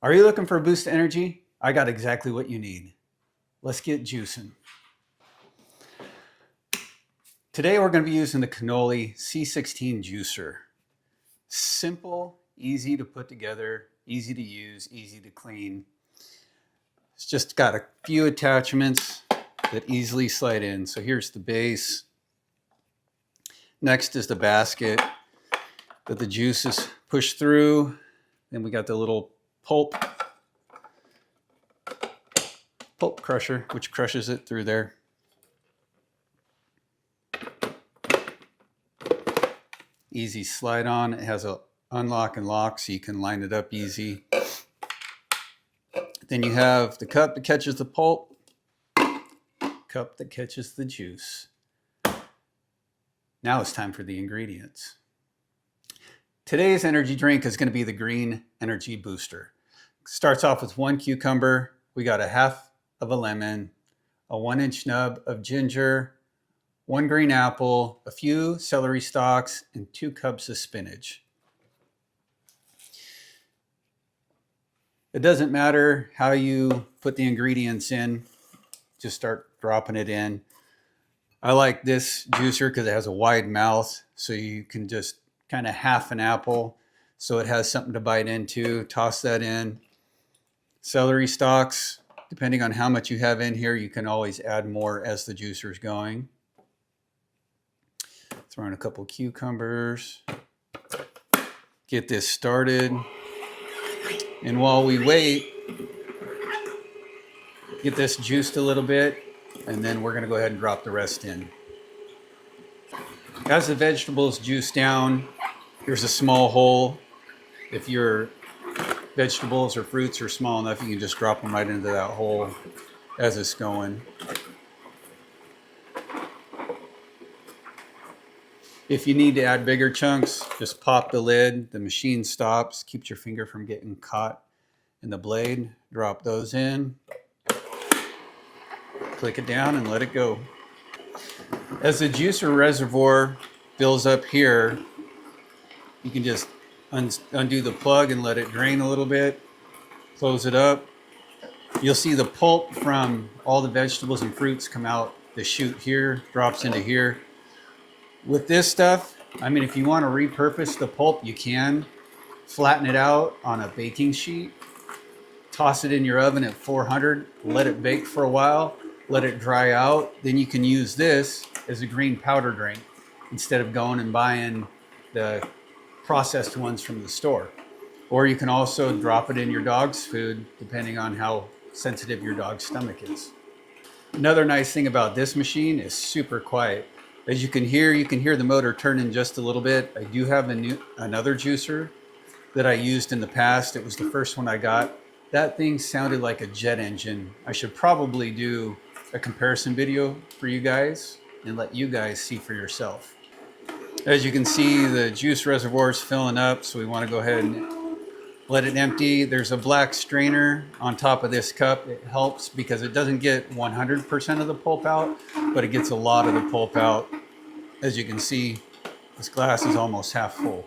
Are you looking for a boost of energy? I got exactly what you need. Let's get juicing. Today we're going to be using the Canoly C16 juicer. Simple, easy to put together, easy to use, easy to clean. It's just got a few attachments that easily slide in. So here's the base. Next is the basket that the juice is pushed through. Then we got the little pulp crusher, which crushes it through there. Easy slide on. It has a unlock and lock so you can line it up easy. Then you have the cup that catches the pulp, cup that catches the juice. Now it's time for the ingredients. Today's energy drink is going to be the Green Energy Booster. Starts off with 1 cucumber. We got a half of a lemon, a 1-inch nub of ginger, 1 green apple, a few celery stalks, and 2 cups of spinach. It doesn't matter how you put the ingredients in, just start dropping it in. I like this juicer because it has a wide mouth, so you can just kind of half an apple, so it has something to bite into. Toss that in. Celery stalks, depending on how much you have in here, you can always add more as the juicer is going. Throw in a couple cucumbers. Get this started. And while we wait, get this juiced a little bit, and then we're going to go ahead and drop the rest in. As the vegetables juice down, here's a small hole. If your vegetables or fruits are small enough, you can just drop them right into that hole as it's going. If you need to add bigger chunks, just pop the lid. The machine stops, keeps your finger from getting caught in the blade. Drop those in. Click it down and let it go. As the juicer reservoir fills up here, you can just undo the plug and let it drain a little bit. Close it up. You'll see the pulp from all the vegetables and fruits come out the chute here, drops into here. With this stuff, I mean, if you want to repurpose the pulp, you can. Flatten it out on a baking sheet. Toss it in your oven at 400. Let it bake for a while. Let it dry out. Then you can use this as a green powder drink instead of going and buying the processed ones from the store. Or you can also drop it in your dog's food, depending on how sensitive your dog's stomach is. Another nice thing about this machine is super quiet. As you can hear the motor turning just a little bit. I do have another juicer that I used in the past. It was the first one I got. That thing sounded like a jet engine. I should probably do a comparison video for you guys and let you guys see for yourself. As you can see, the juice reservoir is filling up, so we want to go ahead and let it empty. There's a black strainer on top of this cup. It helps because it doesn't get 100% of the pulp out, but it gets a lot of the pulp out. As you can see, this glass is almost half full.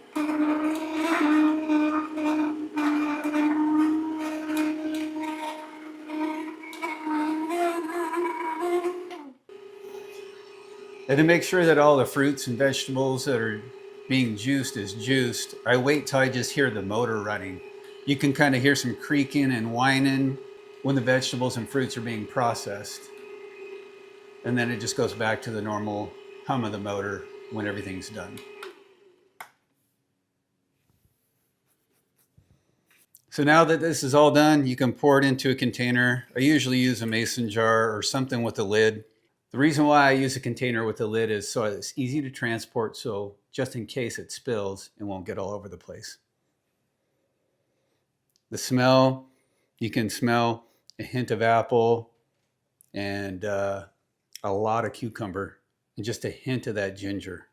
And to make sure that all the fruits and vegetables that are being juiced is juiced, I wait till I just hear the motor running. You can kind of hear some creaking and whining when the vegetables and fruits are being processed. And then it just goes back to the normal hum of the motor when everything's done. So now that this is all done, you can pour it into a container. I usually use a mason jar or something with a lid. The reason why I use a container with a lid is so it's easy to transport, so just in case it spills, it won't get all over the place. The smell, you can smell a hint of apple and a lot of cucumber and just a hint of that ginger.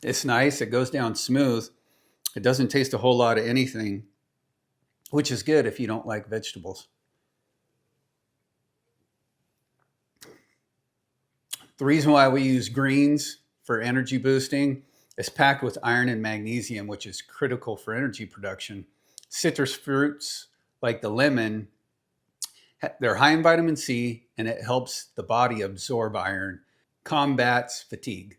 It's nice, it goes down smooth. It doesn't taste a whole lot of anything, which is good if you don't like vegetables. The reason why we use greens for energy boosting. It's packed with iron and magnesium, which is critical for energy production. Citrus fruits like the lemon, they're high in vitamin C, and it helps the body absorb iron, combats fatigue.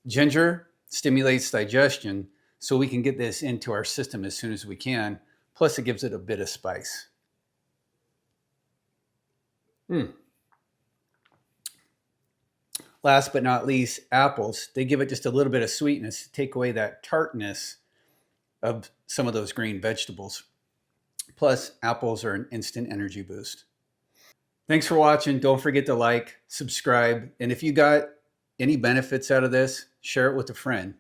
Ginger stimulates digestion, so we can get this into our system as soon as we can. Plus, it gives it a bit of spice. Last but not least, apples. They give it just a little bit of sweetness to take away that tartness of some of those green vegetables. Plus, apples are an instant energy boost. Thanks for watching. Don't forget to like, subscribe, and if you got any benefits out of this, share it with a friend.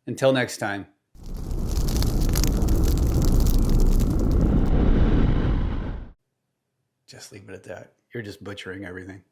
Until next time. Just leave it at that. You're just butchering everything.